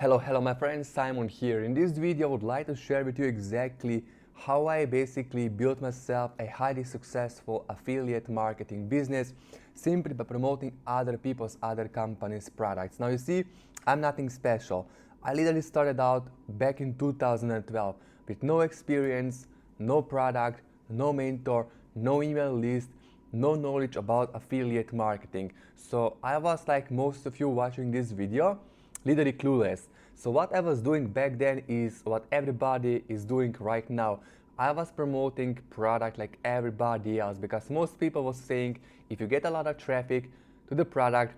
Hello my friends, Simon here. In this video I would like to share with you exactly how I basically built myself a highly successful affiliate marketing business simply by promoting other people's, other companies' products. Now you see, I'm nothing special. I literally started out back in 2012 with no experience, no product, no mentor, no email list, no knowledge about affiliate marketing. So I was like most of you watching this video, literally clueless. So what I was doing back then is what everybody is doing right now. I was promoting product like everybody else because most people was saying if you get a lot of traffic to the product,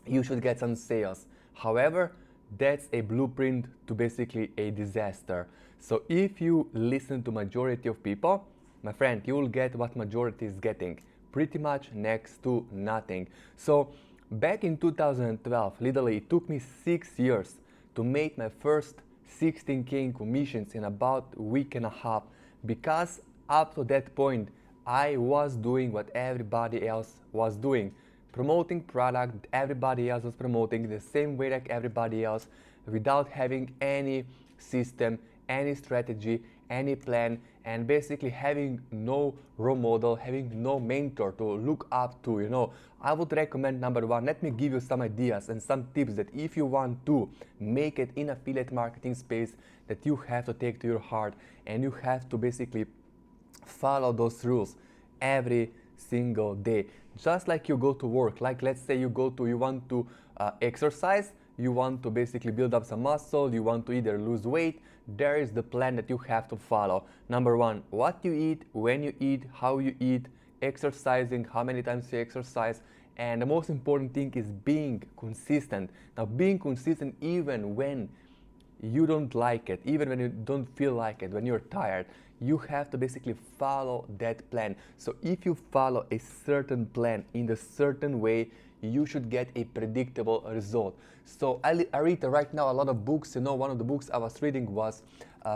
you should get some sales. However, that's a blueprint to basically a disaster. So if you listen to majority of people, my friend, you will get what majority is getting, pretty much next to nothing. So back in 2012, literally it took me 6 years to make my first 16K in commissions in about a week and a half, because up to that point I was doing what everybody else was doing, promoting product everybody else was promoting the same way like everybody else, without having any system, any strategy, any plan, and basically having no role model, having no mentor to look up to. I would recommend, number one, let me give you some ideas and some tips that if you want to make it in affiliate marketing space, that you have to take to your heart, and you have to basically follow those rules every single day. Just like you go to work, like let's say you want to exercise, you want to basically build up some muscle, you want to either lose weight, there is the plan that you have to follow. Number one, what you eat, when you eat, how you eat, exercising, how many times you exercise, and the most important thing is being consistent. Now, being consistent even when you don't like it, even when you don't feel like it, when you're tired, you have to basically follow that plan. So if you follow a certain plan in a certain way, you should get a predictable result. So I read right now a lot of books. One of the books I was reading was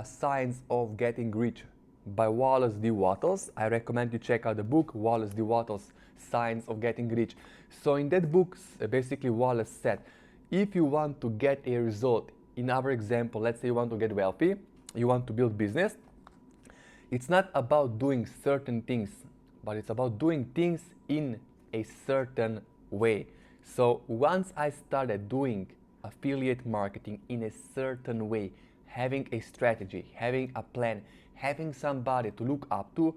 Science of Getting Rich by Wallace D. Wattles. I recommend you check out the book, Wallace D. Wattles, Science of Getting Rich. So in that book, basically Wallace said, if you want to get a result, in our example, let's say you want to get wealthy, you want to build business, it's not about doing certain things, but it's about doing things in a certain way. So once I started doing affiliate marketing in a certain way, having a strategy, having a plan, having somebody to look up to,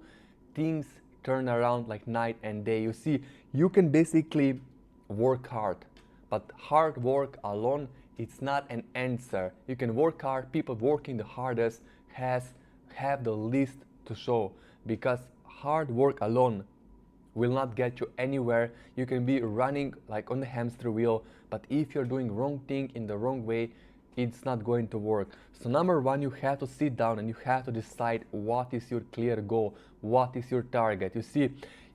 things turn around like night and day. You see, you can basically work hard, but hard work alone, it's not an answer. You can work hard, people working the hardest have the least to show, because hard work alone will not get you anywhere. You can be running like on the hamster wheel, but if you're doing wrong thing in the wrong way, it's not going to work. So number one, you have to sit down and you have to decide what is your clear goal, what is your target. You see,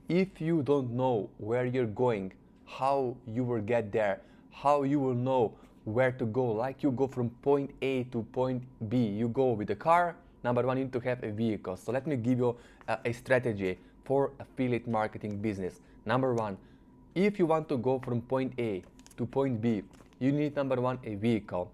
if you don't know where you're going, how you will get there, how you will know where to go, like you go from point A to point B, you go with a car. Number one, you need to have a vehicle. So let me give you a strategy for affiliate marketing business. Number one, if you want to go from point A to point B, you need, number one, a vehicle,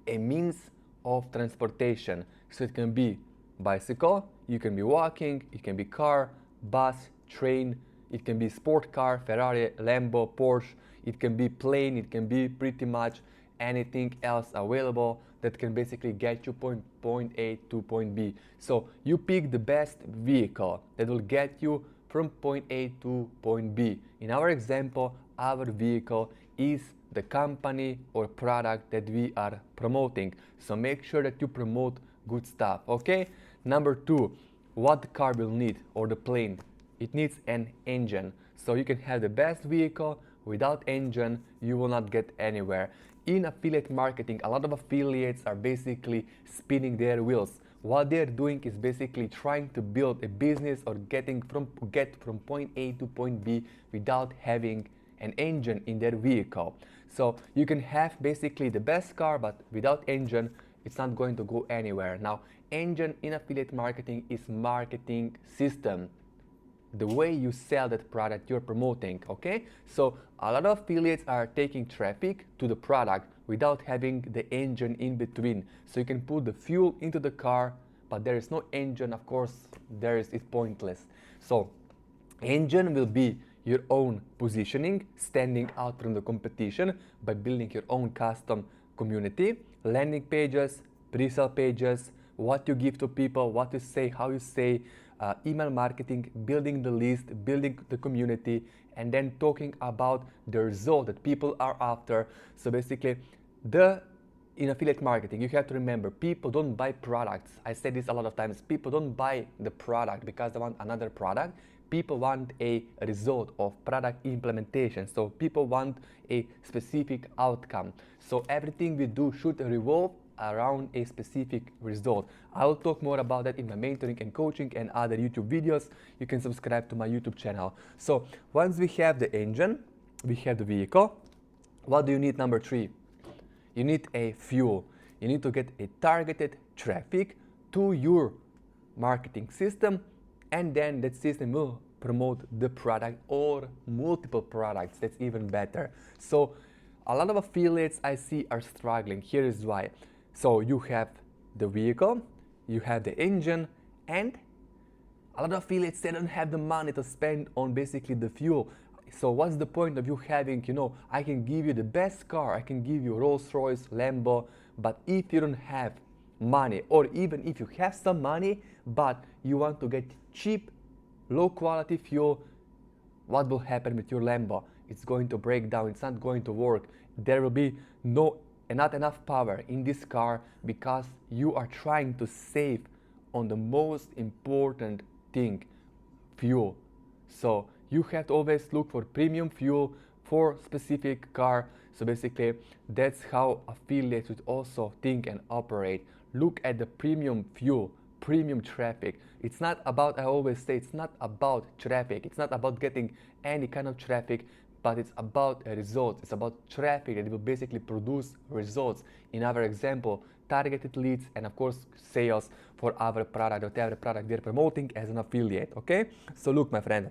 a means of transportation. So it can be bicycle, you can be walking, it can be car, bus, train, it can be sport car, Ferrari, Lambo, Porsche, it can be plane, it can be pretty much anything else available that can basically get you point A to point B. So you pick the best vehicle that will get you from point A to point B. In our example, our vehicle is the company or product that we are promoting. So make sure that you promote good stuff, okay? Number two, what the car will need, or the plane, it needs an engine. So you can have the best vehicle, without engine, you will not get anywhere. In affiliate marketing, a lot of affiliates are basically spinning their wheels. What they're doing is basically trying to build a business or get from point A to point B without having an engine in their vehicle. So you can have basically the best car, but without engine, it's not going to go anywhere. Now, engine in affiliate marketing is marketing system, the way you sell that product you're promoting, okay? So a lot of affiliates are taking traffic to the product, without having the engine in between. So you can put the fuel into the car, but there is no engine, of course, it's pointless. So engine will be your own positioning, standing out from the competition by building your own custom community, landing pages, pre-sale pages, what you give to people, what you say, how you say, email marketing, building the list, building the community, and then talking about the result that people are after. So basically, in affiliate marketing, you have to remember, people don't buy products. I say this a lot of times. People don't buy the product because they want another product. People want a result of product implementation. So people want a specific outcome. So everything we do should revolve around a specific result. I will talk more about that in my mentoring and coaching and other YouTube videos. You can subscribe to my YouTube channel. So once we have the engine, we have the vehicle, what do you need? Number 3, you need a fuel. You need to get a targeted traffic to your marketing system, and then that system will promote the product or multiple products. That's even better. So a lot of affiliates I see are struggling. Here is why. So you have the vehicle, you have the engine, and a lot of affiliates, they don't have the money to spend on basically the fuel. So what's the point of you having, I can give you the best car, I can give you Rolls-Royce, Lambo, but if you don't have money, or even if you have some money, but you want to get cheap, low quality fuel, what will happen with your Lambo? It's going to break down, it's not going to work. There will be not enough power in this car because you are trying to save on the most important thing, fuel. So you have to always look for premium fuel for specific car. So basically, that's how affiliates would also think and operate. Look at the premium fuel, premium traffic. It's not about, I always say, it's not about traffic. It's not about getting any kind of traffic, but it's about results. It's about traffic that will basically produce results. In our example, targeted leads and of course sales for our product, whatever product we're promoting as an affiliate, okay? So look, my friend,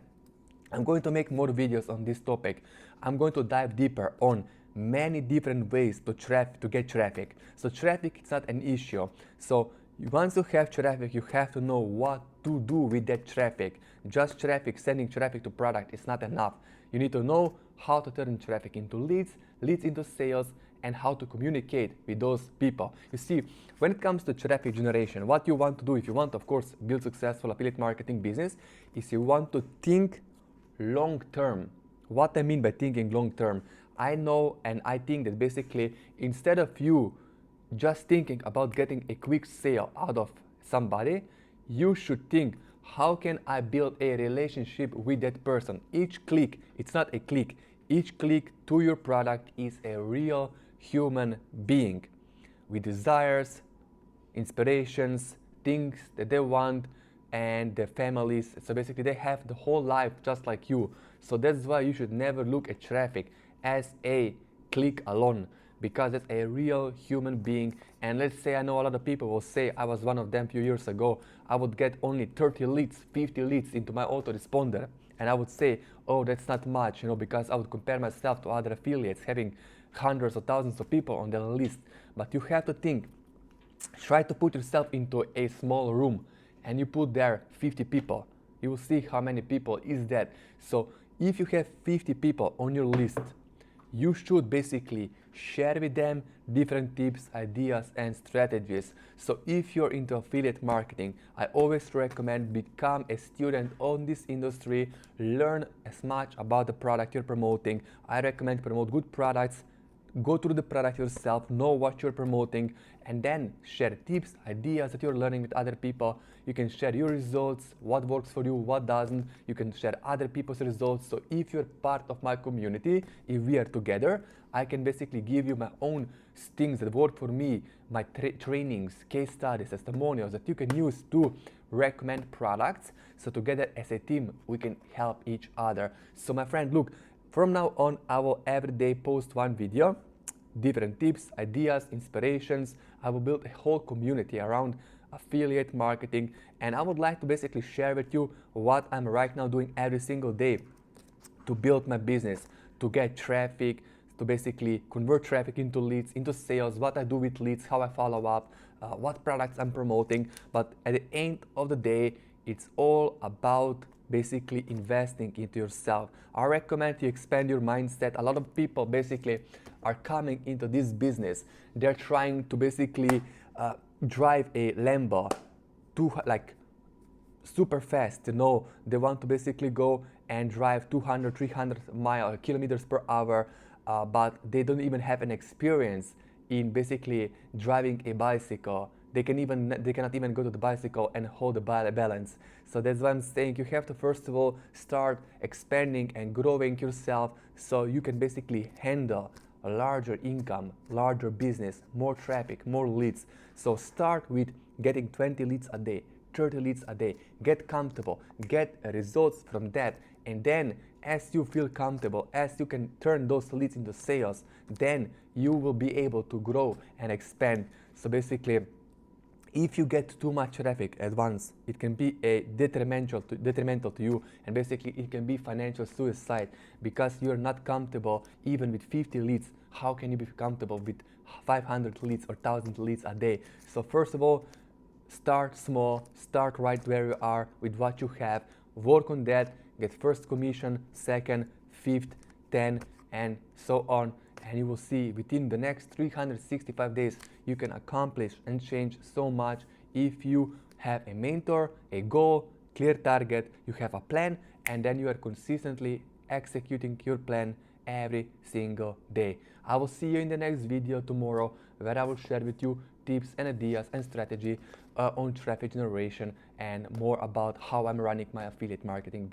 I'm going to make more videos on this topic. I'm going to dive deeper on many different ways to get traffic. So traffic is not an issue. So once you have traffic, you have to know what to do with that traffic. Just traffic, sending traffic to product is not enough. You need to know how to turn traffic into leads, leads into sales, and how to communicate with those people. You see, when it comes to traffic generation, what you want to do, if you want to, of course, build successful affiliate marketing business, is you want to think long term. What I mean by thinking long term, I know and I think that basically instead of you just thinking about getting a quick sale out of somebody, you should think, how can I build a relationship with that person? Each click, it's not a click, each click to your product is a real human being with desires, inspirations, things that they want, and their families. So basically they have the whole life just like you. So that's why you should never look at traffic as a click alone, because it's a real human being. And let's say, I know a lot of people will say, I was one of them a few years ago, I would get only 30 leads, 50 leads into my autoresponder. And I would say, oh, that's not much, because I would compare myself to other affiliates having hundreds of thousands of people on their list. But you have to think, try to put yourself into a small room and you put there 50 people. You will see how many people is that. So if you have 50 people on your list, you should basically share with them different tips, ideas, and strategies. So if you're into affiliate marketing, I always recommend become a student on this industry, learn as much about the product you're promoting. I recommend promote good products, go through the product yourself, know what you're promoting, and then share tips, ideas that you're learning with other people. You can share your results, what works for you, what doesn't. You can share other people's results. So if you're part of my community, if we are together, I can basically give you my own things that work for me, my trainings, case studies, testimonials that you can use to recommend products. So together as a team, we can help each other. So my friend, look, from now on, I will every day post one video, different tips, ideas, inspirations. I will build a whole community around affiliate marketing, and I would like to basically share with you what I'm right now doing every single day to build my business, to get traffic, to basically convert traffic into leads, into sales, what I do with leads, how I follow up, what products I'm promoting. But at the end of the day, it's all about basically investing into yourself. I recommend you expand your mindset. A lot of people basically are coming into this business. They're trying to basically drive a Lambo to like super fast. They want to basically go and drive 200, 300 kilometers per hour, but they don't even have an experience in basically driving a bicycle. They cannot even go to the bicycle and hold the balance. So that's why I'm saying you have to first of all start expanding and growing yourself so you can basically handle a larger income, larger business, more traffic, more leads. So start with getting 20 leads a day, 30 leads a day. Get comfortable, get results from that, and then as you feel comfortable, as you can turn those leads into sales, then you will be able to grow and expand. So basically, if you get too much traffic at once, it can be detrimental to you, and basically it can be financial suicide because you're not comfortable even with 50 leads. How can you be comfortable with 500 leads or 1,000 leads a day? So first of all, start small, start right where you are with what you have, work on that, get first commission, second, fifth, 10, and so on. And you will see within the next 365 days, you can accomplish and change so much if you have a mentor, a goal, clear target, you have a plan, and then you are consistently executing your plan every single day. I will see you in the next video tomorrow, where I will share with you tips and ideas and strategy on traffic generation and more about how I'm running my affiliate marketing business.